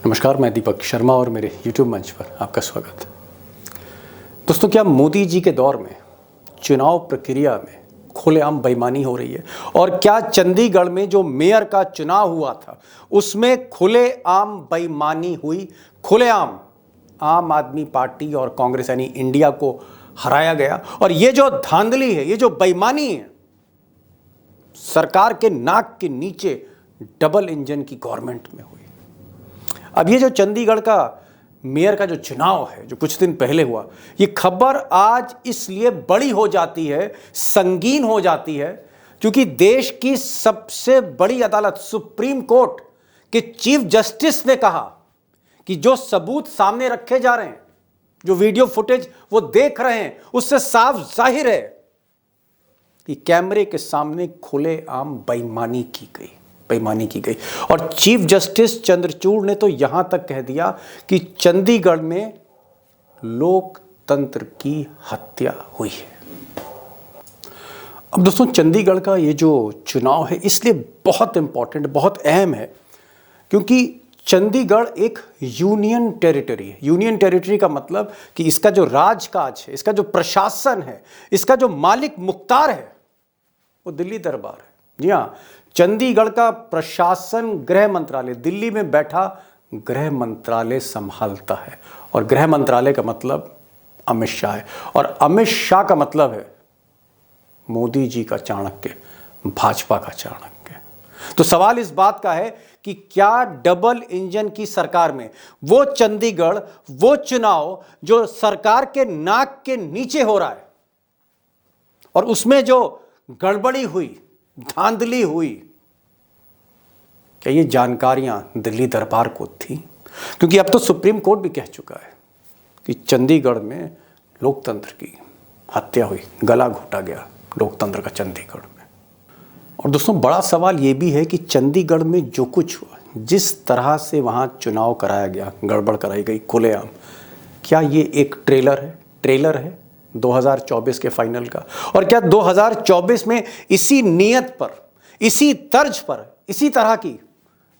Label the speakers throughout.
Speaker 1: नमस्कार, मैं दीपक शर्मा और मेरे YouTube मंच पर आपका स्वागत है। दोस्तों, क्या मोदी जी के दौर में चुनाव प्रक्रिया में खुलेआम बेईमानी हो रही है? और क्या चंडीगढ़ में जो मेयर का चुनाव हुआ था उसमें खुलेआम बेईमानी हुई? खुलेआम आम आदमी पार्टी और कांग्रेस यानी इंडिया को हराया गया। और ये जो धांधली है, ये जो बेईमानी है, सरकार के नाक के नीचे डबल इंजन की गवर्नमेंट में हुई। अब ये जो चंडीगढ़ का मेयर का जो चुनाव है, जो कुछ दिन पहले हुआ, ये खबर आज इसलिए बड़ी हो जाती है, संगीन हो जाती है, क्योंकि देश की सबसे बड़ी अदालत सुप्रीम कोर्ट के चीफ जस्टिस ने कहा कि जो सबूत सामने रखे जा रहे हैं, जो वीडियो फुटेज वो देख रहे हैं, उससे साफ जाहिर है कि कैमरे के सामने खुलेआम बेईमानी की गई। और चीफ जस्टिस चंद्रचूड़ ने तो यहां तक कह दिया कि चंडीगढ़ में लोकतंत्र की हत्या हुई है। अब दोस्तों, चंडीगढ़ का ये जो चुनाव है इसलिए बहुत इंपॉर्टेंट, बहुत अहम है, क्योंकि चंडीगढ़ एक यूनियन टेरिटरी है। यूनियन टेरिटरी का मतलब कि इसका जो राजकाज है, इसका जो प्रशासन है, इसका जो मालिक मुख्तार है, वो दिल्ली दरबार है। जी हाँ, चंडीगढ़ का प्रशासन गृह मंत्रालय, दिल्ली में बैठा गृह मंत्रालय संभालता है। और गृह मंत्रालय का मतलब अमित शाह है, और अमित शाह का मतलब है मोदी जी का चाणक्य, भाजपा का चाणक्य। तो सवाल इस बात का है कि क्या डबल इंजन की सरकार में वो चंडीगढ़, वो चुनाव जो सरकार के नाक के नीचे हो रहा है, और उसमें जो गड़बड़ी हुई, धांधली हुई, क्या ये जानकारियां दिल्ली दरबार को थी? क्योंकि अब तो सुप्रीम कोर्ट भी कह चुका है कि चंडीगढ़ में लोकतंत्र की हत्या हुई, गला घोटा गया लोकतंत्र का चंडीगढ़ में। और दोस्तों, बड़ा सवाल ये भी है कि चंडीगढ़ में जो कुछ हुआ, जिस तरह से वहां चुनाव कराया गया, गड़बड़ कराई गई खुलेआम, क्या ये एक ट्रेलर है 2024 के फाइनल का? और क्या 2024 में इसी नीयत पर, इसी तर्ज पर, इसी तरह की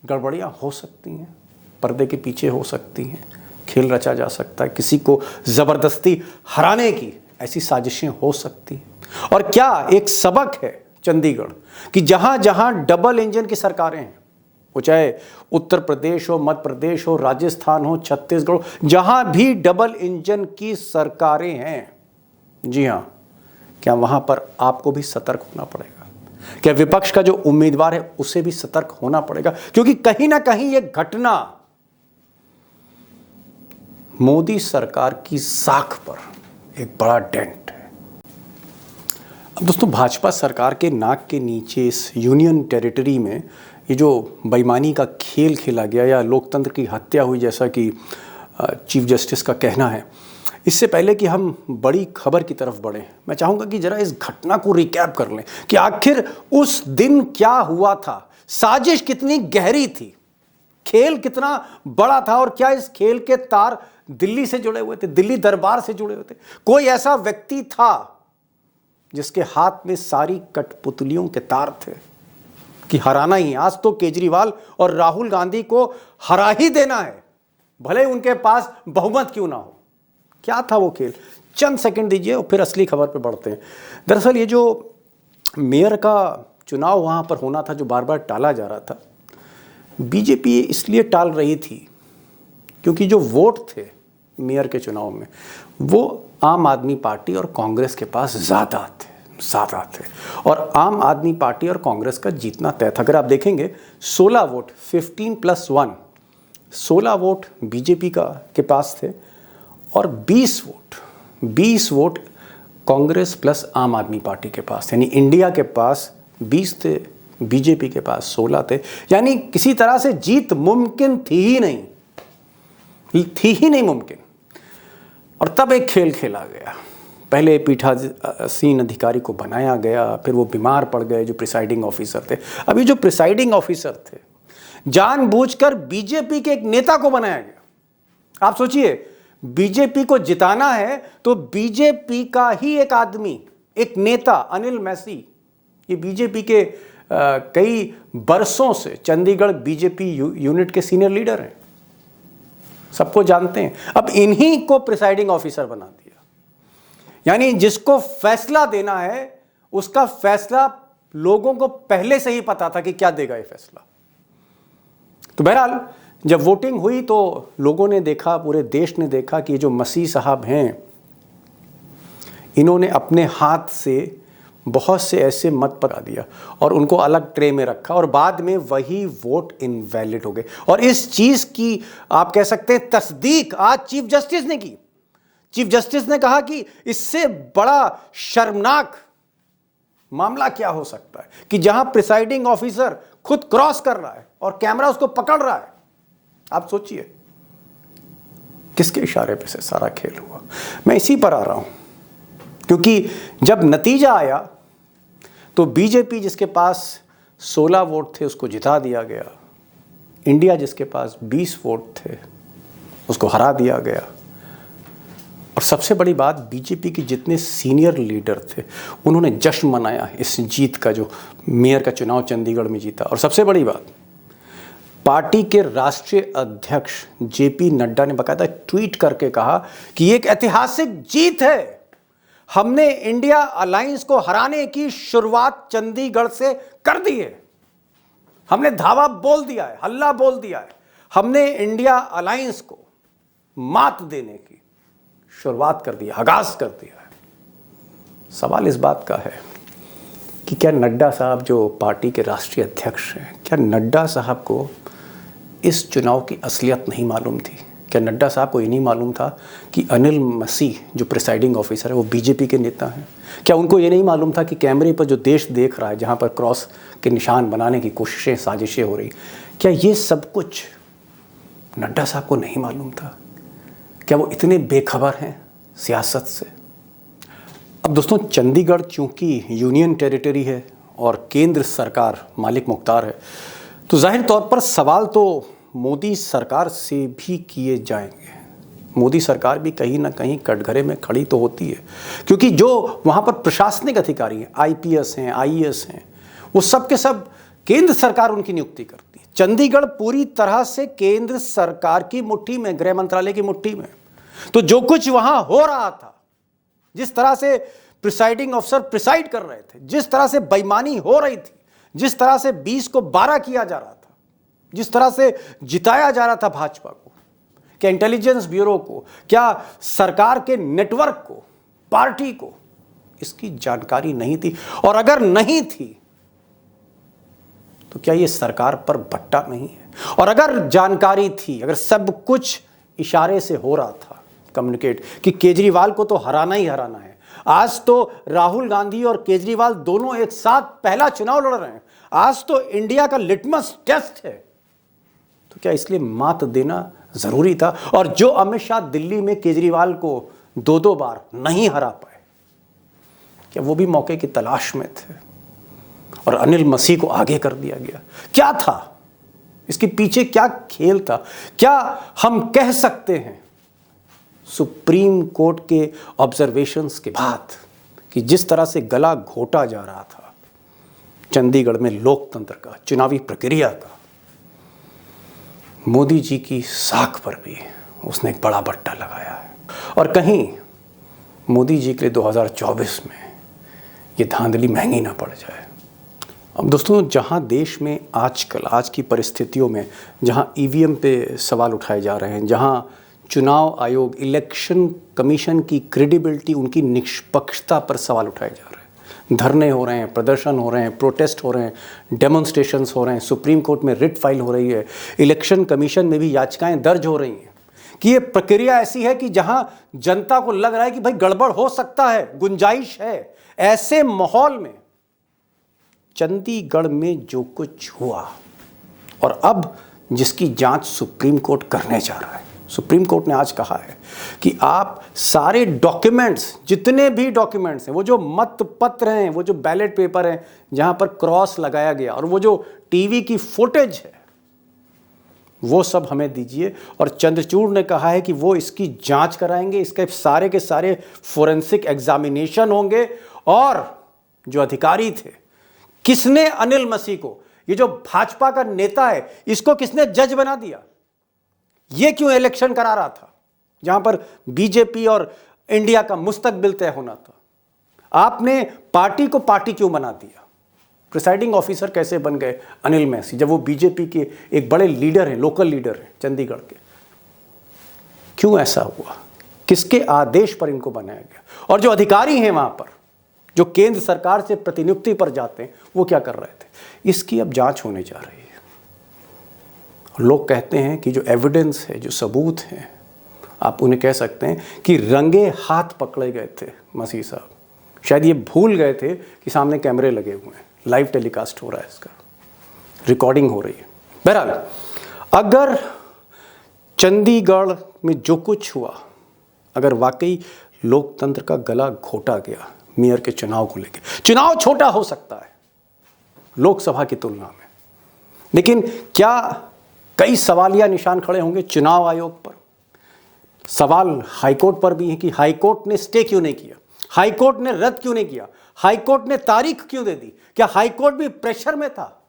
Speaker 1: गड़बड़ियां हो सकती हैं, पर्दे के पीछे हो सकती हैं, खेल रचा जा सकता है, किसी को जबरदस्ती हराने की ऐसी साजिशें हो सकती हैं? और क्या एक सबक है चंडीगढ़ कि जहां जहां डबल इंजन की सरकारें हैं, वो चाहे उत्तर प्रदेश हो, मध्य प्रदेश हो, राजस्थान हो, छत्तीसगढ़ हो, जहां भी डबल इंजन की सरकारें हैं, जी हां, क्या वहां पर आपको भी सतर्क होना पड़ेगा? क्या विपक्ष का जो उम्मीदवार है उसे भी सतर्क होना पड़ेगा? क्योंकि कहीं ना कहीं यह घटना मोदी सरकार की साख पर एक बड़ा डेंट है। अब दोस्तों, भाजपा सरकार के नाक के नीचे इस यूनियन टेरिटरी में ये जो बेईमानी का खेल खेला गया या लोकतंत्र की हत्या हुई, जैसा कि चीफ जस्टिस का कहना है, इससे पहले कि हम बड़ी खबर की तरफ बढ़ें, मैं चाहूँगा कि जरा इस घटना को रिकैप कर लें कि आखिर उस दिन क्या हुआ था, साजिश कितनी गहरी थी, खेल कितना बड़ा था, और क्या इस खेल के तार दिल्ली से जुड़े हुए थे, दिल्ली दरबार से जुड़े हुए थे? कोई ऐसा व्यक्ति था जिसके हाथ में सारी कठपुतलियों के तार थे कि हराना ही, आज तो केजरीवाल और राहुल गांधी को हरा ही देना है, भले उनके पास बहुमत क्यों ना हो। क्या था वो खेल? चंद सेकंड दीजिए और फिर असली खबर पे बढ़ते हैं। दरअसल ये जो मेयर का चुनाव वहाँ पर होना था, जो बार बार टाला जा रहा था, बीजेपी इसलिए टाल रही थी क्योंकि जो वोट थे मेयर के चुनाव में, वो आम आदमी पार्टी और कांग्रेस के पास ज़्यादा थे, और आम आदमी पार्टी और कांग्रेस का जीतना तय था। अगर आप देखेंगे 16 वोट, 15+1, 16 वोट बीजेपी के पास थे, और 20 वोट कांग्रेस प्लस आम आदमी पार्टी के पास, यानी इंडिया के पास 20 थे, बीजेपी के पास 16 थे। यानी किसी तरह से जीत मुमकिन थी ही नहीं मुमकिन। और तब एक खेल खेला गया। पहले पीठासीन अधिकारी को बनाया गया, फिर वो बीमार पड़ गए जो प्रिसाइडिंग ऑफिसर थे। अभी जो प्रिसाइडिंग ऑफिसर थे, जानबूझकर बीजेपी के एक नेता को बनाया गया। आप सोचिए, बीजेपी को जिताना है तो बीजेपी का ही एक आदमी, एक नेता, अनिल मैसी, ये बीजेपी के कई बरसों से चंडीगढ़ बीजेपी यूनिट के सीनियर लीडर हैं, सबको जानते हैं। अब इन्हीं को प्रिसाइडिंग ऑफिसर बना दिया, यानी जिसको फैसला देना है उसका फैसला लोगों को पहले से ही पता था कि क्या देगा ये फैसला। तो बहरहाल जब वोटिंग हुई तो लोगों ने देखा, पूरे देश ने देखा कि ये जो मसीह साहब हैं, इन्होंने अपने हाथ से बहुत से ऐसे मत पका दिया और उनको अलग ट्रे में रखा और बाद में वही वोट इनवैलिड हो गए। और इस चीज की आप कह सकते हैं तस्दीक आज चीफ जस्टिस ने की। चीफ जस्टिस ने कहा कि इससे बड़ा शर्मनाक मामला क्या हो सकता है कि जहां प्रिसाइडिंग ऑफिसर खुद क्रॉस कर रहा है और कैमरा उसको पकड़ रहा है। आप सोचिए किसके इशारे पे से सारा खेल हुआ। मैं इसी पर आ रहा हूं क्योंकि जब नतीजा आया तो बीजेपी जिसके पास 16 वोट थे उसको जिता दिया गया, इंडिया जिसके पास 20 वोट थे उसको हरा दिया गया। और सबसे बड़ी बात, बीजेपी के जितने सीनियर लीडर थे उन्होंने जश्न मनाया इस जीत का, जो मेयर का चुनाव चंडीगढ़ में जीता। और सबसे बड़ी बात, पार्टी के राष्ट्रीय अध्यक्ष जेपी नड्डा ने बाकायदा ट्वीट करके कहा कि ये एक ऐतिहासिक जीत है, हमने इंडिया अलायंस को हराने की शुरुआत चंडीगढ़ से कर दी है, हमने धावा बोल दिया है, हल्ला बोल दिया है, हमने इंडिया अलायंस को मात देने की शुरुआत कर दी, आगाज कर दिया है। सवाल इस बात का है कि क्या नड्डा साहब जो पार्टी के राष्ट्रीय अध्यक्ष हैं, क्या नड्डा साहब को इस चुनाव की असलियत नहीं मालूम थी? क्या नड्डा साहब को ये नहीं मालूम था कि अनिल मसीह जो प्रिसाइडिंग ऑफिसर है वो बीजेपी के नेता हैं? क्या उनको ये नहीं मालूम था कि कैमरे पर जो देश देख रहा है, जहाँ पर क्रॉस के निशान बनाने की कोशिशें, साजिशें हो रही, क्या ये सब कुछ नड्डा साहब को नहीं मालूम था? क्या वो इतने बेखबर हैं सियासत से? अब दोस्तों, चंडीगढ़ चूँकि यूनियन टेरिटरी है और केंद्र सरकार मालिक मुख्तार है, तो जाहिर तौर पर सवाल तो मोदी सरकार से भी किए जाएंगे। मोदी सरकार भी कहीं ना कहीं कटघरे में खड़ी तो होती है, क्योंकि जो वहाँ पर प्रशासनिक अधिकारी हैं, आईपीएस हैं, आईएएस हैं, वो सब के सब केंद्र सरकार उनकी नियुक्ति करती है। चंडीगढ़ पूरी तरह से केंद्र सरकार की मुट्ठी में, गृह मंत्रालय की मुट्ठी में। तो जो कुछ वहाँ हो रहा था, जिस तरह से प्रिसाइडिंग ऑफिसर प्रिसाइड कर रहे थे, जिस तरह से बेईमानी हो रही थी, जिस तरह से 20 को 12 किया जा रहा था, जिस तरह से जिताया जा रहा था भाजपा को, क्या इंटेलिजेंस ब्यूरो को, क्या सरकार के नेटवर्क को, पार्टी को इसकी जानकारी नहीं थी? और अगर नहीं थी तो क्या ये सरकार पर बट्टा नहीं है? और अगर जानकारी थी, अगर सब कुछ इशारे से हो रहा था कम्युनिकेट कि केजरीवाल को तो हराना ही हराना है, आज तो राहुल गांधी और केजरीवाल दोनों एक साथ पहला चुनाव लड़ रहे हैं, आज तो इंडिया का लिटमस टेस्ट है, तो क्या इसलिए मात देना जरूरी था? और जो अमित शाह दिल्ली में केजरीवाल को 2-2 बार नहीं हरा पाए, क्या वो भी मौके की तलाश में थे और अनिल मसीह को आगे कर दिया गया? क्या था इसके पीछे, क्या खेल था? क्या हम कह सकते हैं सुप्रीम कोर्ट के ऑब्जर्वेशंस के बाद कि जिस तरह से गला घोटा जा रहा था चंडीगढ़ में लोकतंत्र का, चुनावी प्रक्रिया का, मोदी जी की साख पर भी उसने एक बड़ा बट्टा लगाया है? और कहीं मोदी जी के लिए 2024 में ये धांधली महंगी ना पड़ जाए। अब दोस्तों, जहां देश में आजकल, आज की परिस्थितियों में, जहां ईवीएम पे सवाल उठाए जा रहे हैं, जहां चुनाव आयोग, इलेक्शन कमीशन की क्रेडिबिलिटी, उनकी निष्पक्षता पर सवाल उठाए जा रहे हैं, धरने हो रहे हैं, प्रदर्शन हो रहे हैं, प्रोटेस्ट हो रहे हैं, डेमोन्स्ट्रेशंस हो रहे हैं, सुप्रीम कोर्ट में रिट फाइल हो रही है, इलेक्शन कमीशन में भी याचिकाएं दर्ज हो रही हैं कि ये प्रक्रिया ऐसी है कि जहां जनता को लग रहा है कि भाई गड़बड़ हो सकता है, गुंजाइश है। ऐसे माहौल में चंडीगढ़ में जो कुछ हुआ और अब जिसकी जांच सुप्रीम कोर्ट करने जा रहा है, सुप्रीम कोर्ट ने आज कहा है कि आप सारे डॉक्यूमेंट्स, जितने भी डॉक्यूमेंट्स हैं, वो जो मत पत्र हैं, वो जो बैलेट पेपर हैं जहां पर क्रॉस लगाया गया, और वो जो टीवी की फुटेज है, वो सब हमें दीजिए। और चंद्रचूड़ ने कहा है कि वो इसकी जांच कराएंगे, इसके सारे के सारे फोरेंसिक एग्जामिनेशन होंगे। और जो अधिकारी थे, किसने अनिल मसीह को, ये जो भाजपा का नेता है, इसको किसने जज बना दिया? ये क्यों इलेक्शन करा रहा था जहां पर बीजेपी और इंडिया का मुस्तकबिल तय होना था? आपने पार्टी को पार्टी क्यों बना दिया? प्रिसाइडिंग ऑफिसर कैसे बन गए अनिल मैसी, जब वो बीजेपी के एक बड़े लीडर हैं, लोकल लीडर हैं चंडीगढ़ के? क्यों ऐसा हुआ? किसके आदेश पर इनको बनाया गया? और जो अधिकारी हैं वहां पर, जो केंद्र सरकार से प्रतिनियुक्ति पर जाते हैं, वो क्या कर रहे थे? इसकी अब जांच होने जा रही है। लोग कहते हैं कि जो एविडेंस है, जो सबूत हैं, आप उन्हें कह सकते हैं कि रंगे हाथ पकड़े गए थे मसीह साहब। शायद ये भूल गए थे कि सामने कैमरे लगे हुए हैं, लाइव टेलीकास्ट हो रहा है, इसका रिकॉर्डिंग हो रही है। बहरहाल, अगर चंडीगढ़ में जो कुछ हुआ, अगर वाकई लोकतंत्र का गला घोटा गया मेयर के चुनाव को लेकर, चुनाव छोटा हो सकता है लोकसभा की तुलना में, लेकिन क्या कई सवालिया निशान खड़े होंगे चुनाव आयोग पर? सवाल हाईकोर्ट पर भी है कि हाईकोर्ट ने स्टे क्यों नहीं किया, हाईकोर्ट ने रद्द क्यों नहीं किया, हाईकोर्ट ने तारीख क्यों दे दी, क्या हाईकोर्ट भी प्रेशर में था?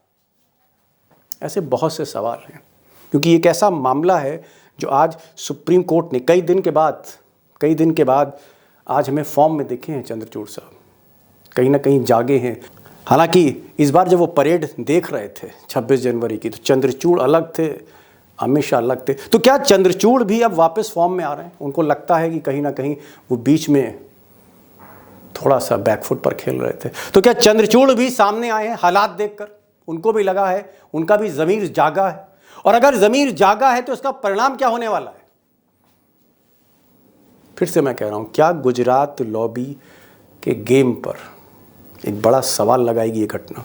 Speaker 1: ऐसे बहुत से सवाल हैं, क्योंकि एक ऐसा मामला है जो आज सुप्रीम कोर्ट ने कई दिन के बाद आज हमें फॉर्म में दिखे हैं। चंद्रचूड़ साहब कहीं ना कहीं जागे हैं। हालांकि इस बार जब वो परेड देख रहे थे 26 जनवरी की, तो चंद्रचूड़ अलग थे, अमित शाह अलग थे। तो क्या चंद्रचूड़ भी अब वापस फॉर्म में आ रहे हैं? उनको लगता है कि कहीं ना कहीं वो बीच में थोड़ा सा बैकफुट पर खेल रहे थे। तो क्या चंद्रचूड़ भी सामने आए हैं हालात देखकर? उनको भी लगा है, उनका भी ज़मीर जागा है? और अगर ज़मीर जागा है तो इसका परिणाम क्या होने वाला है? फिर से मैं कह रहा हूं, क्या गुजरात लॉबी के गेम पर एक बड़ा सवाल लगाएगी ये घटना,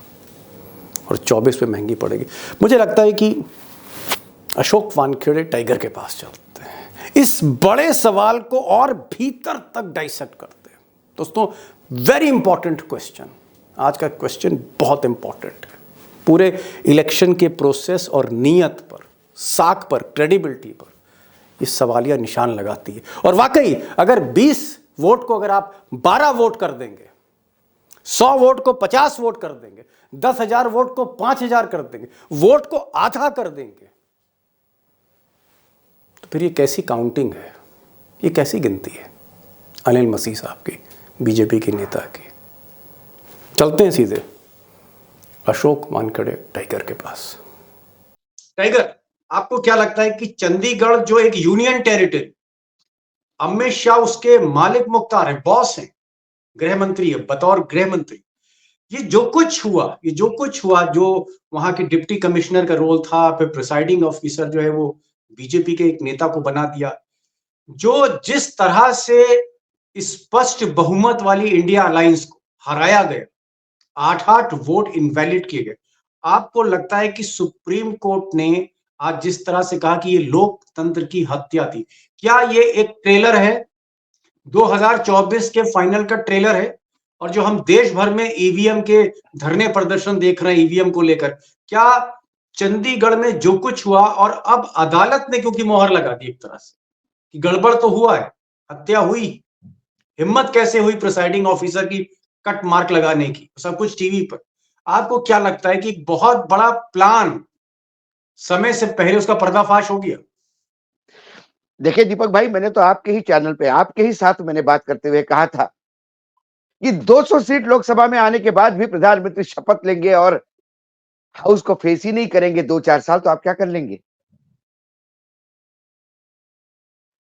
Speaker 1: और 24 पे महंगी पड़ेगी? मुझे लगता है कि अशोक वानखेड़े टाइगर के पास चलते हैं, इस बड़े सवाल को और भीतर तक डाइसेक्ट करते हैं। दोस्तों, वेरी इंपॉर्टेंट क्वेश्चन, आज का क्वेश्चन बहुत इंपॉर्टेंट है, पूरे इलेक्शन के प्रोसेस और नीयत पर, साख पर, क्रेडिबिलिटी पर इस सवालिया निशान लगाती है। और वाकई अगर 20 वोट को अगर आप 12 वोट कर देंगे, 100 वोट को 50 वोट कर देंगे, 10,000 वोट को 5,000 कर देंगे, वोट को आधा कर देंगे, तो फिर ये कैसी काउंटिंग है, ये कैसी गिनती है अनिल मसीह साहब की, बीजेपी के नेता की? चलते हैं सीधे अशोक वानखेड़े टाइगर के पास। टाइगर, आपको क्या लगता है कि चंडीगढ़ जो एक यूनियन टेरिटरी, अमित शाह उसके मालिक मुख्तार है, बॉस है, गृह मंत्री है, बतौर गृह मंत्री, ये जो कुछ हुआ, जो वहां के डिप्टी कमिश्नर का रोल था, फिर प्रिसाइडिंग ऑफिसर जो है वो बीजेपी के एक नेता को बना दिया, जो जिस तरह से स्पष्ट बहुमत वाली इंडिया अलायंस को हराया गया, 8-8 वोट इनवैलिड किए गए, आपको लगता है कि सुप्रीम कोर्ट ने आज जिस तरह से कहा कि ये लोकतंत्र की हत्या थी, क्या ये एक ट्रेलर है, 2024 के फाइनल का ट्रेलर है? और जो हम देश भर में ईवीएम के धरने प्रदर्शन देख रहे हैं ईवीएम को लेकर, क्या चंडीगढ़ में जो कुछ हुआ, और अब अदालत ने क्योंकि मोहर लगा दी एक तरह से कि गड़बड़ तो हुआ है, हत्या हुई, हिम्मत कैसे हुई प्रिसाइडिंग ऑफिसर की कट मार्क लगाने की, सब कुछ टीवी पर, आपको क्या लगता है कि एक बहुत बड़ा प्लान समय से पहले उसका पर्दाफाश हो गया?
Speaker 2: देखिए दीपक भाई, मैंने तो आपके ही चैनल पे, आपके ही साथ मैंने बात करते हुए कहा था कि 200 सीट लोकसभा में आने के बाद भी प्रधानमंत्री शपथ लेंगे और हाउस को फेस ही नहीं करेंगे 2-4 साल, तो आप क्या कर लेंगे?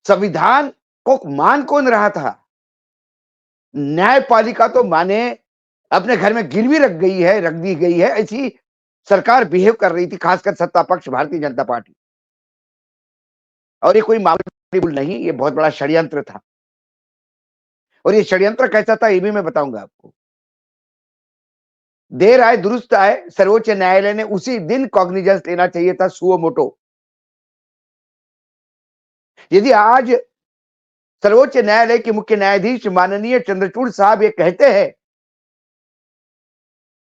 Speaker 2: संविधान को मान कौन रहा था? न्यायपालिका तो माने अपने घर में गिरवी रख दी गई है, ऐसी सरकार बिहेव कर रही थी, खासकर सत्ता पक्ष भारतीय जनता पार्टी। और ये कोई मामूली भूल नहीं, ये बहुत बड़ा षड्यंत्र था। और ये षड्यंत्र कैसा था ये भी मैं बताऊंगा आपको। देर आए दुरुस्त आए, सर्वोच्च न्यायालय ने उसी दिन कॉग्निजेंस लेना चाहिए था, सुओ मोटो। यदि आज सर्वोच्च न्यायालय के मुख्य न्यायाधीश माननीय चंद्रचूड़ साहब ये कहते हैं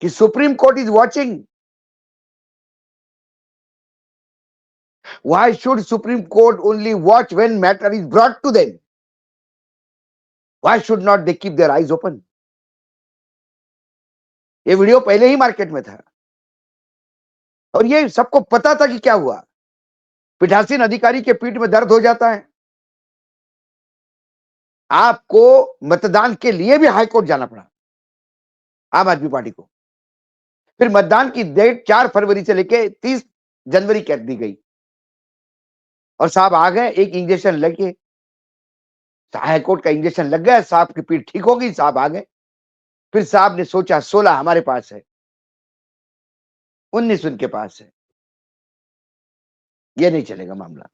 Speaker 2: कि supreme court is watching, why should Supreme Court only watch when matter is brought to them? Why should not they keep their eyes open? ये वीडियो पहले ही मार्केट में था और ये सबको पता था कि क्या हुआ। पीठासीन अधिकारी के पीठ में दर्द हो जाता है। आपको मतदान के लिए भी हाईकोर्ट जाना पड़ा आम आदमी पार्टी को। फिर मतदान की डेट 4 फरवरी से लेके 30 जनवरी कर दी गई और साहब आ गए, एक इंजेक्शन लग के हाईकोर्ट का इंजेक्शन लग गया, साहब की पीठ ठीक हो गई, साहब आ गए। फिर साहब ने सोचा 16 हमारे पास है, 19 उनके पास है, ये नहीं चलेगा मामला।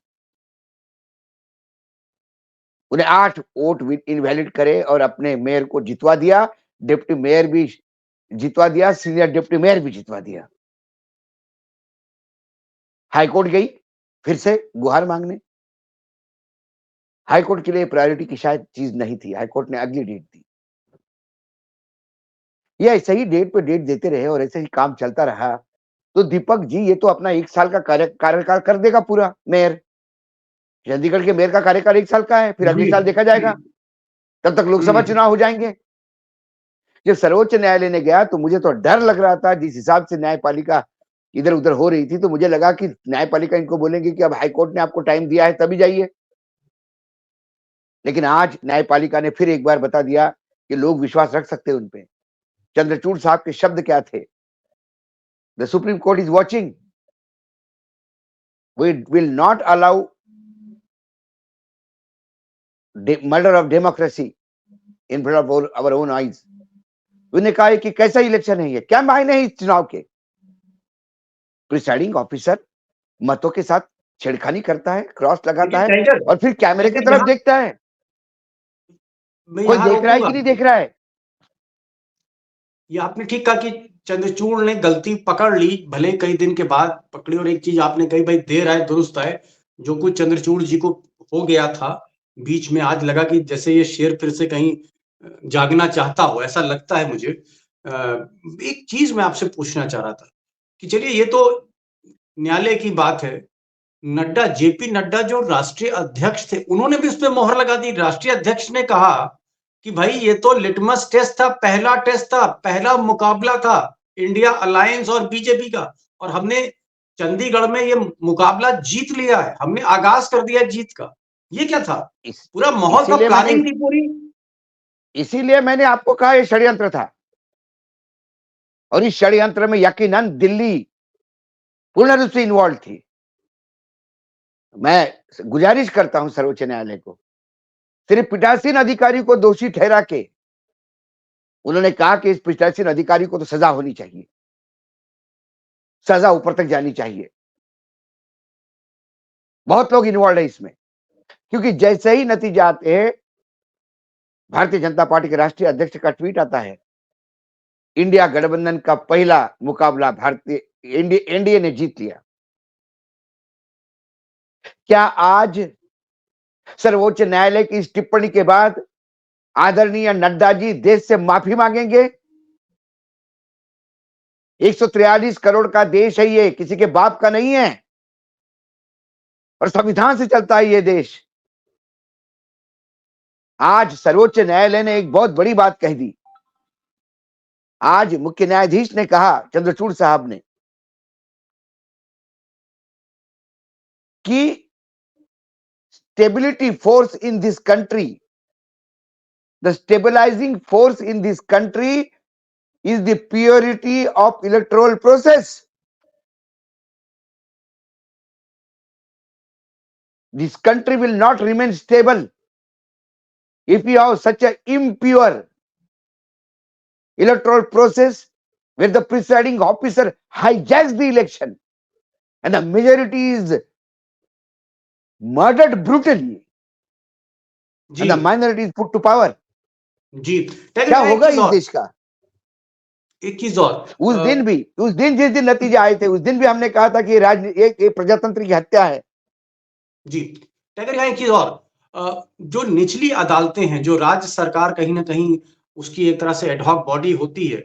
Speaker 2: उन्हें 8 वोट इनवैलिड करे और अपने मेयर को जितवा दिया, डिप्टी मेयर भी जितवा दिया, सीनियर डिप्टी मेयर भी जितवा दिया। हाईकोर्ट गई फिर से गुहार मांगने। हाईकोर्ट के लिए प्रायोरिटी की शायद चीज नहीं थी, हाईकोर्ट ने अगली डेट दी। ये ऐसे ही डेट पे डेट देते रहे और ऐसे ही काम चलता रहा तो दीपक जी ये तो अपना 1 साल का कार्यकाल कर देगा पूरा मेयर। चंडीगढ़ के मेयर का कार्यकाल 1 साल का है, फिर अगले साल देखा जाएगा, तब तक लोकसभा चुनाव हो जाएंगे। जब सर्वोच्च न्यायालय ने गया तो मुझे तो डर लग रहा था, जिस हिसाब से न्यायपालिका इधर उधर हो रही थी, तो मुझे लगा कि न्यायपालिका इनको बोलेंगे कि अब हाईकोर्ट ने आपको टाइम दिया है तभी जाइए। लेकिन आज न्यायपालिका ने फिर एक बार बता दिया कि लोग विश्वास रख सकते हैं उन पे। चंद्रचूड़ साहब के शब्द क्या थे? The supreme court is watching, we will not allow murder of democracy in front of our own eyes. उन्होंने कहा कि कैसा इलेक्शन है ये, क्या मायने है इस चुनाव के? प्रिसाइडिंग ऑफिसर मतों के साथ छेड़खानी करता है, क्रॉस लगाता है और फिर कैमरे की तरफ देखता है। कोई देख रहा है कि नहीं देख रहा है?
Speaker 1: ये आपने ठीक कहा कि चंद्रचूड़ ने गलती पकड़ ली, भले कई दिन के बाद पकड़ी। और एक चीज आपने कही, भाई देर आए दुरुस्त आए। जो कुछ चंद्रचूड़ जी को हो गया था बीच में, आज लगा कि जैसे ये शेर फिर से कहीं जागना चाहता हो, ऐसा लगता है मुझे। एक चीज मैं आपसे पूछना चाह रहा था कि चलिए ये तो न्यायालय की बात है, नड्डा, जेपी नड्डा जो राष्ट्रीय अध्यक्ष थे, उन्होंने भी उस पर मोहर लगा दी। राष्ट्रीय अध्यक्ष ने कहा कि भाई ये तो लिटमस टेस्ट था, पहला टेस्ट था, पहला मुकाबला था इंडिया अलायंस और बीजेपी का, और हमने चंडीगढ़ में ये मुकाबला जीत लिया है, हमने आगाज कर दिया जीत का। ये क्या था? पूरा माहौल था, प्लानिंग थी पूरी।
Speaker 2: इसीलिए मैंने आपको कहा ये षड्यंत्र था, और इस षड्यंत्र में यकीनन दिल्ली पूर्ण रूप से इन्वॉल्व थी। मैं गुजारिश करता हूं सर्वोच्च न्यायालय को, सिर्फ पीठासीन अधिकारी को दोषी ठहरा के उन्होंने कहा कि इस पीठासीन अधिकारी को तो सजा होनी चाहिए, सजा ऊपर तक जानी चाहिए। बहुत लोग इन्वॉल्व है इसमें, क्योंकि जैसे ही नतीजा आते हैं, भारतीय जनता पार्टी के राष्ट्रीय अध्यक्ष का ट्वीट आता है, इंडिया गठबंधन का पहला मुकाबला भारतीय एनडीए ने जीत लिया। क्या आज सर्वोच्च न्यायालय की इस टिप्पणी के बाद आदरणीय नड्डा जी देश से माफी मांगेंगे? 143 करोड़ का देश है ये, किसी के बाप का नहीं है, और संविधान से चलता है ये देश। आज सर्वोच्च न्यायालय ने एक बहुत बड़ी बात कह दी। आज मुख्य न्यायाधीश ने कहा, चंद्रचूड़ साहब ने, कि stability force in this country, the stabilising force in this country is the purity of electoral process. This country will not remain stable if you have such an impure electoral process where the presiding officer hijacks the election and the majority is murdered brutally and the minority is put to power.
Speaker 1: जी,
Speaker 2: क्या होगा इस देश का?
Speaker 1: एक चीज और,
Speaker 2: उस दिन जिस दिन नतीजे आए थे, उस दिन भी हमने कहा था कि ये प्रजातंत्र की हत्या है।
Speaker 1: जी, टाइगर, यहाँ एक चीज और, जो निचली अदालतें हैं, जो राज्य सरकार कहीं ना कहीं उसकी एक तरह से एडहॉक बॉडी होती है,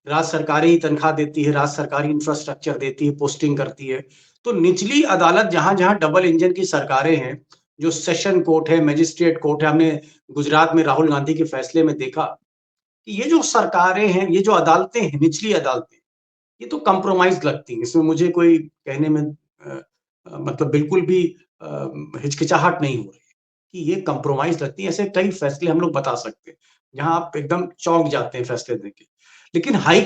Speaker 1: राज्य सरकार ही तनख्वाह देती है, राज्य सरकार ही इंफ्रास्ट्रक्चर देती है, पोस्टिंग करती है, तो निचली अदालत जहां जहां डबल इंजन की सरकारें हैं, जो सेशन कोर्ट है, मजिस्ट्रेट कोर्ट है, हमने गुजरात में राहुल गांधी के फैसले में देखा कि ये जो सरकारें हैं, ये जो अदालतें हैं, निचली अदालतें, ये तो कंप्रोमाइज लगती हैं। इसमें मुझे कोई कहने में मतलब बिल्कुल भी हिचकिचाहट नहीं हो रही है कि ये कंप्रोमाइज लगती है। ऐसे कई फैसले हम लोग बता सकते हैं जहां आप एकदम चौंक जाते हैं फैसले देके। लेकिन हाई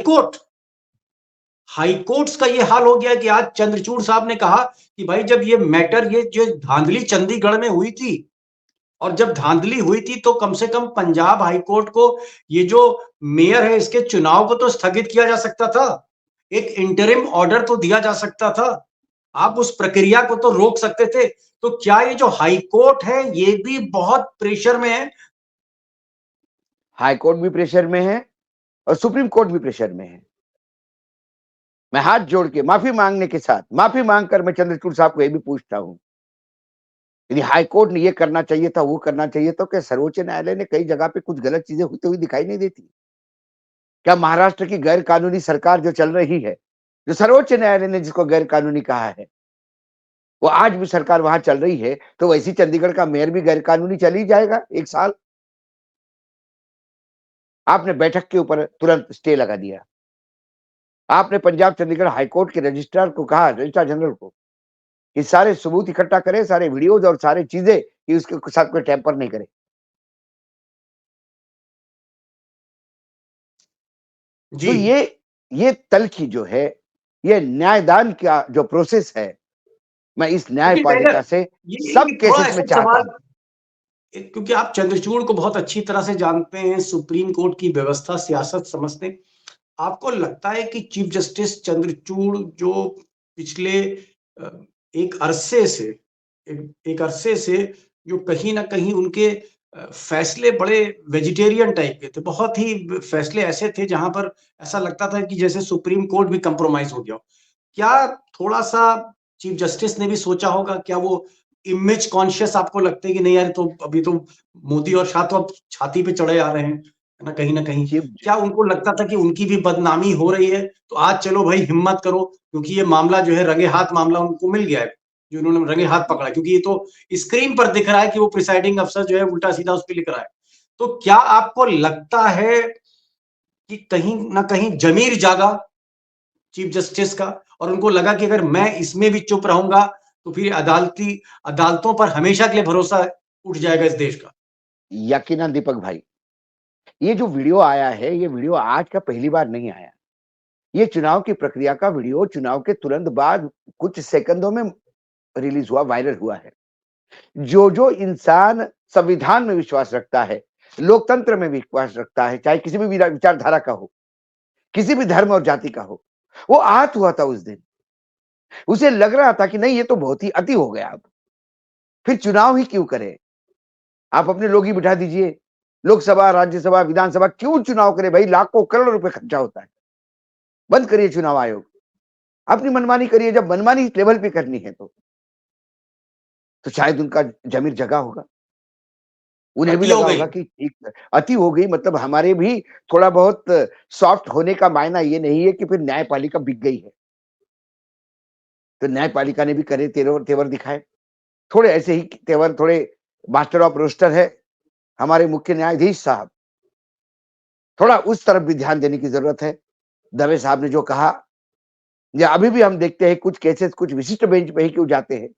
Speaker 1: कोर्ट्स का ये हाल हो गया कि आज चंद्रचूड़ साहब ने कहा कि भाई जब ये मैटर, ये जो धांधली चंडीगढ़ में हुई थी, और जब धांधली हुई थी तो कम से कम पंजाब हाई कोर्ट को ये जो मेयर है इसके चुनाव को तो स्थगित किया जा सकता था। एक इंटरिम ऑर्डर तो दिया जा सकता था। आप उस प्रक्रिया को तो रोक सकते थे। तो क्या ये जो हाई कोर्ट है ये भी बहुत प्रेशर में है?
Speaker 2: हाई कोर्ट भी प्रेशर में है और सुप्रीम कोर्ट भी प्रेशर में है। मैं हाथ जोड़ के माफी मांगने के साथ, माफी मांगकर मैं चंद्रचूड़ साहब को ये भी पूछता हूं, यदि हाई कोर्ट ने ये करना चाहिए था, वो करना चाहिए, तो क्या सर्वोच्च न्यायालय ने कई जगह पे कुछ गलत चीजें होती हुई दिखाई नहीं देती? क्या महाराष्ट्र की गैर कानूनी सरकार जो चल रही है, जो सर्वोच्च न्यायालय ने जिसको गैर कानूनी कहा है, वो आज भी सरकार वहां चल रही है, तो वैसी चंडीगढ़ का मेयर भी गैर कानूनी चल ही जाएगा 1 साल? आपने बैठक के ऊपर तुरंत स्टे लगा दिया। आपने पंजाब चंडीगढ़ हाईकोर्ट के रजिस्ट्रार को कहा, रजिस्ट्रार जनरल को, कि सारे सबूत इकट्ठा करे, सारे वीडियोज और सारे चीजें, कि उसके साथ कोई टेम्पर नहीं करे।
Speaker 1: जी।
Speaker 2: तो ये तल्खी जो है, ये न्यायदान का जो प्रोसेस है, मैं इस
Speaker 1: लेकिन
Speaker 2: न्यायपालिका
Speaker 1: टाइगर,
Speaker 2: से
Speaker 1: ये
Speaker 2: सब
Speaker 1: थोड़ा
Speaker 2: केसेस में
Speaker 1: ऐसा
Speaker 2: चाहता
Speaker 1: सवाल,
Speaker 2: हूं।
Speaker 1: क्योंकि आप चंद्रचूड़ को बहुत अच्छी तरह से जानते हैं, सुप्रीम कोर्ट की व्यवस्था, सियासत समझते हैं। आपको लगता है कि चीफ जस्टिस चंद्रचूड़ जो पिछले अ, एक अरसे से एक अरसे से जो कहीं न कहीं उनके फैसले बड़े वेजिटेरियन टाइप के थे। बहुत ही फैसले ऐसे थे जहाँ पर ऐसा लगता था कि जैसे सुप्रीम कोर्ट भी कंप्रोमाइज़ हो गया हो। क्या थोड़ा-सा चीफ जस्टिस ने भी सोचा होगा? क्या वो इमेज कॉन्शियस आपको लगता है कि नहीं यार, तो अभी तो मोदी और शाह तो अब छाती पे चढ़े आ रहे हैं, है ना, कहीं न कहीं?
Speaker 2: चीफ
Speaker 1: क्या उनको लगता था कि उनकी भी बदनामी हो रही है, तो आज चलो भाई हिम्मत करो, क्योंकि ये मामला जो है रंगे हाथ मामला उनको मिल गया है, जो उन्होंने रंगे हाथ पकड़ा है, क्योंकि ये तो स्क्रीन पर दिख रहा है कि वो प्रिसाइडिंग अफसर जो है उल्टा-सीधा उस पे लिख रहा है। तो क्या आपको लगता है कि कहीं न कहीं ज़मीर जागा चीफ जस्टिस का, और उनको लगा कि अगर मैं इसमें भी चुप रहूँगा, तो फिर अदालतों पर हमेशा के लिए भरोसा उठ जाएगा इस देश का?
Speaker 2: यकीनन दीपक भाई, ये जो वीडियो आया है, ये वीडियो आज का पहली बार नहीं आया। ये चुनाव की प्रक्रिया का वीडियो चुनाव के तुरंत बाद कुछ सेकंडों में रिलीज हुआ, वायरल हुआ है। जो इंसान संविधान में विश्वास रखता है, लोकतंत्र में विश्वास रखता है, चाहे किसी भी विचारधारा का हो, किसी भी धर्म और जाति का हो, वो आहत हुआ था उस दिन। उसे लग रहा था कि नहीं, ये तो बहुत ही अति हो गया अब, फिर चुनाव ही क्यों करें? आप अपने लोग ही बिठा दीजिए। लोकसभा, राज्यसभा, विधानसभा क्यों चुनाव करें भाई? लाखों करोड़ रुपए खर्चा होता है। बंद करिए चुनाव आयोग। अपनी मनमानी करिए, जब मनमानी इस लेवल पे करनी है तो शायद उनका ज़मीर जगा होगा। उन्हें भी
Speaker 1: अति हो
Speaker 2: लगा
Speaker 1: गई।
Speaker 2: होगा कि ठीक अति हो गई, मतलब हमारे भी थोड़ा बहुत सॉफ्ट होने का मायना ये नहीं है कि फिर न्यायपालिका बिक गई है। तो न्यायपालिका ने भी करे तेवर तेवर दिखाए। थोड़े ऐसे ही तेवर, थोड़े मास्टर ऑफ रोस्टर है हमारे मुख्य न्यायाधीश साहब। थोड़ा उस तरफ भी ध्यान देने की ज़रूरत है। दवे साहब ने जो कहा, या अभी भी हम देखते हैं कुछ केसेस कुछ विशिष्ट बेंच पे ही क्यों जाते हैं।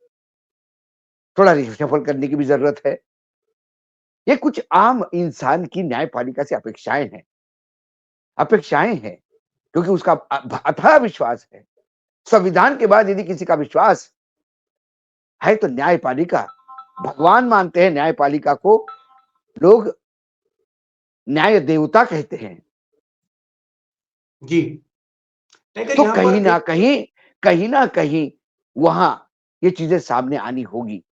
Speaker 2: थोड़ा रिशफल करने की भी ज़रूरत है। ये कुछ आम इंसान की न्यायपालिका से अपेक्षाएँ हैं, क्योंकि उसका अथाह विश्वास है। संविधान के बाद यदि किसी का विश्वास है तो न्यायपालिका, भगवान मानते हैं न्यायपालिका को, लोग न्याय देवता कहते हैं।
Speaker 1: जी। टाइगर,
Speaker 2: तो
Speaker 1: यहाँ पर एक
Speaker 2: कहीं न कहीं वहाँ ये चीज़ें सामने आनी होगी।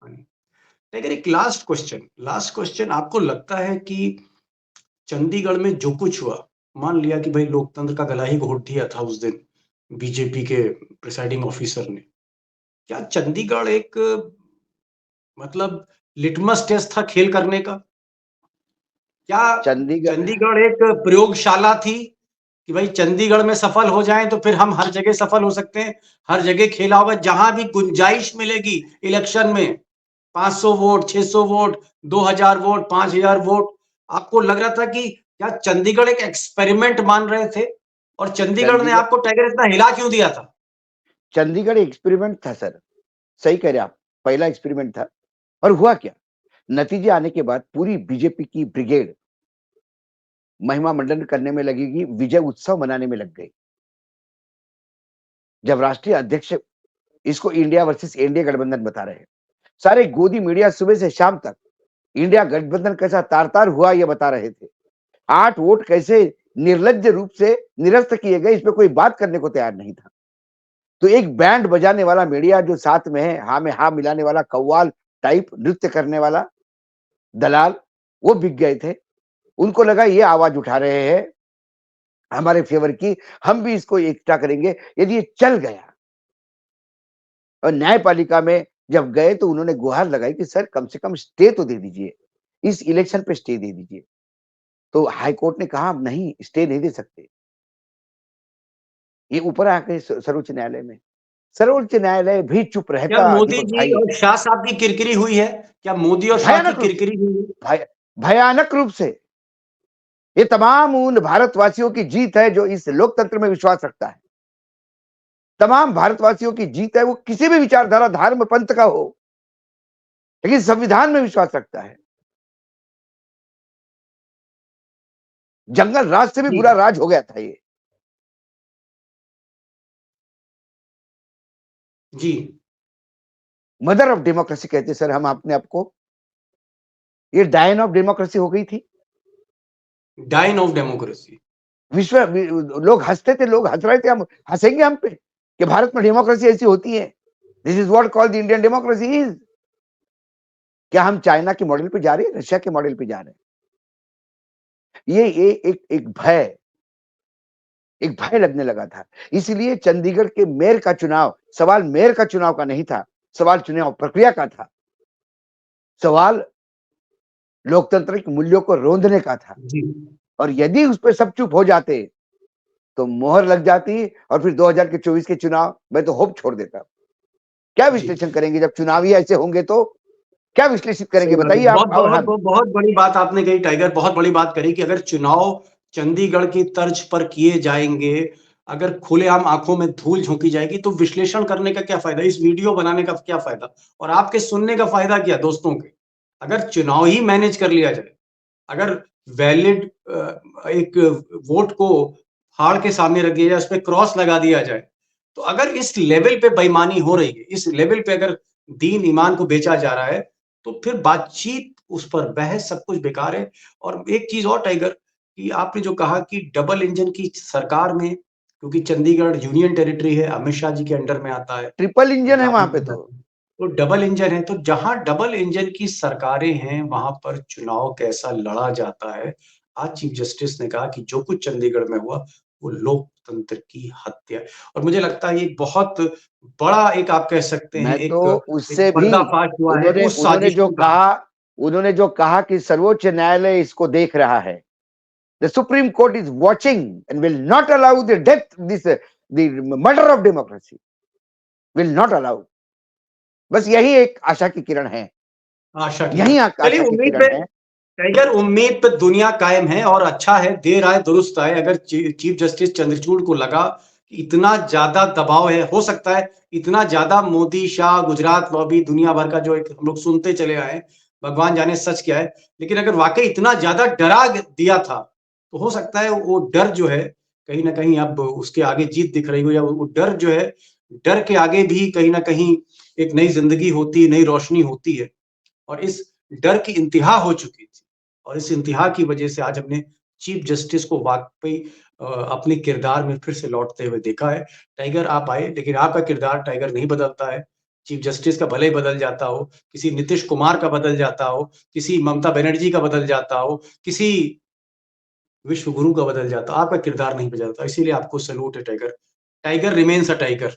Speaker 1: टाइगर, एक लास्ट क्वेश्चन, आपको लगता है कि चंडीगढ़ में जो कुछ हुआ, मान लिया कि भाई लोकतंत्र का गला ही घोट दिया था उस दिन बीजेपी के प्रिसाइडिंग ऑफिसर ने, क्या चंडीगढ़ एक, मतलब, लिटमस टेस्ट था खेल करने का? क्या
Speaker 2: चंडीगढ़
Speaker 1: चंडीगढ़ एक प्रयोगशाला थी कि भाई चंडीगढ़ में सफल हो जाएं तो फिर हम हर जगह सफल हो सकते हैं? हर जगह खेला होगा, जहां भी गुंजाइश मिलेगी इलेक्शन में, 500 वोट, 600 वोट, 2000 वोट, 5000 वोट। आपको लग रहा था कि क्या चंडीगढ़ एक एक्सपेरिमेंट मान रहे थे? और चंडीगढ़ ने
Speaker 2: चंडीगढ़
Speaker 1: आपको टाइगर इतना हिला क्यों दिया था?
Speaker 2: चंडीगढ़ एक्सपेरिमेंट था सर। सही कह रहे आप, पहला एक्सपेरिमेंट था। और हुआ क्या, नतीजे आने के बाद पूरी बीजेपी की ब्रिगेड महिमा मंडन करने में लगेगी, विजय उत्सव मनाने में लग गई। जब राष्ट्रीय अध्यक्ष इसको इंडिया वर्सेस इंडिया गठबंधन बता रहे हैं, सारे गोदी मीडिया सुबह से शाम तक इंडिया गठबंधन कैसा तार-तार हुआ ये बता रहे थे। 8 वोट कैसे निर्लज्ज रूप से निरस्त किए गए, इस पे कोई बात करने को तैयार नहीं था। तो एक बैंड बजाने वाला मीडिया जो साथ में है, हाँ में हाँ मिलाने वाला कव्वाल टाइप नृत्य करने वाला दलाल, वो बिक गए थे। उनको लगा ये आवाज उठा रहे हैं हमारे फेवर की, हम भी इसको इकट्ठा करेंगे। यदि ये चल गया और न्यायपालिका में जब गए तो उन्होंने गुहार लगाई कि सर कम से कम स्टे तो दे दीजिए, इस इलेक्शन पे स्टे दे दीजिए। तो हाई कोर्ट ने कहा नहीं, स्टे नहीं दे सकते। ये ऊपर आके सर्वोच्च न्यायालय में, सर्वोच्च न्यायालय भी चुप
Speaker 1: क्या
Speaker 2: रहता
Speaker 1: मोदी
Speaker 2: दीपक
Speaker 1: जी
Speaker 2: भाई।
Speaker 1: और शाह साहब की किरकिरी हुई है? क्या मोदी और शाह की
Speaker 2: भयानक रूप से,
Speaker 1: किरकिरी हुई है?
Speaker 2: भयानक रूप से। ये तमाम उन भारतवासियों की जीत है जो इस लोकतंत्र में विश्वास रखता है। तमाम भारतवासियों की जीत है, वो किसी भी विचारधारा धर्म पंथ का हो, लेकिन संविधान में विश्वास रखता है। जंगल राज से भी
Speaker 1: जी
Speaker 2: बुरा राज हो गया था ये।
Speaker 1: जी।
Speaker 2: मदर ऑफ डेमोक्रेसी कहते सर हम अपने आपको, ये डायन ऑफ डेमोक्रेसी हो गई थी।
Speaker 1: डाइन ऑफ डेमोक्रेसी।
Speaker 2: लोग हंसते थे, लोग हंस रहे थे, हम हंसेंगे हम पे कि भारत में डेमोक्रेसी ऐसी होती है। This is what called the Indian democracy is. क्या हम चाइना के मॉडल पे जा रहे हैं, रशिया के मॉडल पे जा रहे हैं? ये एक भय लगने लगा था। इसीलिए चंडीगढ़ के मेयर का चुनाव, सवाल मेयर का चुनाव का नहीं था, सवाल चुनाव प्रक्रिया का था, सवाल लोकतांत्रिक मूल्यों को रोंदने का था।
Speaker 1: जी
Speaker 2: और यदि उस पर सब चुप हो जाते तो मोहर लग जाती और फिर 2024 के चुनाव मैं तो होप छोड़ देता। क्या
Speaker 1: जी।
Speaker 2: विश्लेषण करेंगे जब चुनाव ही ऐसे होंगे, तो क्या विश्लेषित करेंगे
Speaker 1: सही बात है।
Speaker 2: बताइए आप।
Speaker 1: बहुत
Speaker 2: और
Speaker 1: बहुत
Speaker 2: हाँ,
Speaker 1: बहुत बड़ी बात आपने कही टाइगर, बहुत बड़ी बात करी कि अगर चुनाव चंडीगढ़ की तर्ज पर किए जाएंगे, अगर खुलेआम आंखों में धूल झोंकी जाएगी, तो विश्लेषण करने का क्या फायदा, इस वीडियो बनाने का क्या फायदा, और आपके सुनने का फायदा क्या दोस्तों के? अगर चुनाव ही मैनेज कर लिया जाए, अगर वैलिड एक वोट को फाड़ के सामने रख दिया जाए, उस पर क्रॉस लगा दिया जाए, तो अगर इस लेवल पे बेईमानी हो रही है, इस लेवल पे अगर दीन ईमान को बेचा जा रहा है, तो फिर बातचीत उस पर बहस सब कुछ बेकार है। और एक चीज और टाइगर, कि आपने जो कहा कि डबल इंजन की सरकार में, क्योंकि चंडीगढ़ यूनियन टेरिटरी है, अमित शाह जी के अंडर में आता है,
Speaker 2: ट्रिपल इंजन है
Speaker 1: पंजाब
Speaker 2: वहां
Speaker 1: में
Speaker 2: पे
Speaker 1: आता
Speaker 2: तो।
Speaker 1: है, तो डबल इंजन है, तो जहां डबल इंजन की सरकारें हैं वहां पर चुनाव कैसा लड़ा जाता है। आज चीफ जस्टिस ने कहा कि जो कुछ चंडीगढ़ में हुआ वो लोकतंत्र की हत्या है। और मुझे लगता है ये बहुत बड़ा एक, आप कह सकते हैं
Speaker 2: मैं तो
Speaker 1: एक
Speaker 2: उससे भी,
Speaker 1: पर्दाफाश हुआ है
Speaker 2: उन्होंने
Speaker 1: उस
Speaker 2: उन्होंने
Speaker 1: साजिश
Speaker 2: जो
Speaker 1: का।
Speaker 2: कहा उन्होंने जो कहा कि सर्वोच्च न्यायालय इसको देख रहा है, the supreme court is watching and will not allow the death, this the murder of democracy, will not allow. बस यही एक आशा की किरण है,
Speaker 1: आशा की
Speaker 2: यही
Speaker 1: चलिए,
Speaker 2: आशा की
Speaker 1: उम्मीद
Speaker 2: किरण
Speaker 1: पे
Speaker 2: है।
Speaker 1: टाइगर, उम्मीद पे दुनिया कायम है, और अच्छा है देर आए दुरुस्त आए। अगर चीफ जस्टिस चंद्रचूड़ को लगा कि इतना ज्यादा दबाव है, हो सकता है इतना ज्यादा मोदी शाह गुजरात लॉबी दुनिया भर का जो एक हम लोग सुनते चले आए, भगवान जाने सच क्या है, लेकिन अगर वाकई इतना ज्यादा डरा दिया था, तो हो सकता है वो डर जो है कहीं ना कहीं अब उसके आगे जीत दिख रही हो, या वो डर जो है, डर के आगे भी कहीं ना कहीं एक नई जिंदगी होती है, नई रोशनी होती है। और इस डर की इंतहा हो चुकी थी, और इस इंतहा की वजह से आज हमने चीफ जस्टिस को वाकई अपने किरदार में फिर से लौटते हुए देखा है। टाइगर आप आए, लेकिन आपका किरदार टाइगर नहीं बदलता है। चीफ जस्टिस का भले ही बदल जाता हो, किसी नीतीश कुमार का बदल जाता हो, किसी ममता बनर्जी का बदल जाता हो, किसी विश्व गुरु का बदल जाता, आपका किरदार नहीं बदलता। इसीलिए आपको सैल्यूट है tiger. Tiger remains a tiger.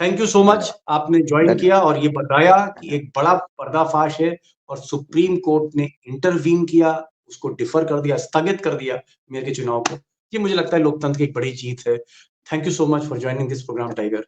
Speaker 1: Thank you so much,
Speaker 2: धन्यवाद,
Speaker 1: आपने ज्वाइन किया
Speaker 2: धन्यवाद,
Speaker 1: और ये बताया कि
Speaker 2: धन्यवाद।
Speaker 1: एक बड़ा पर्दाफाश है, और सुप्रीम कोर्ट ने इंटरवीन किया, उसको डिफर कर दिया, स्थगित कर दिया मेयर के चुनाव को। ये मुझे लगता है लोकतंत्र की एक बड़ी जीत है। Thank you so much for joining this programme tiger.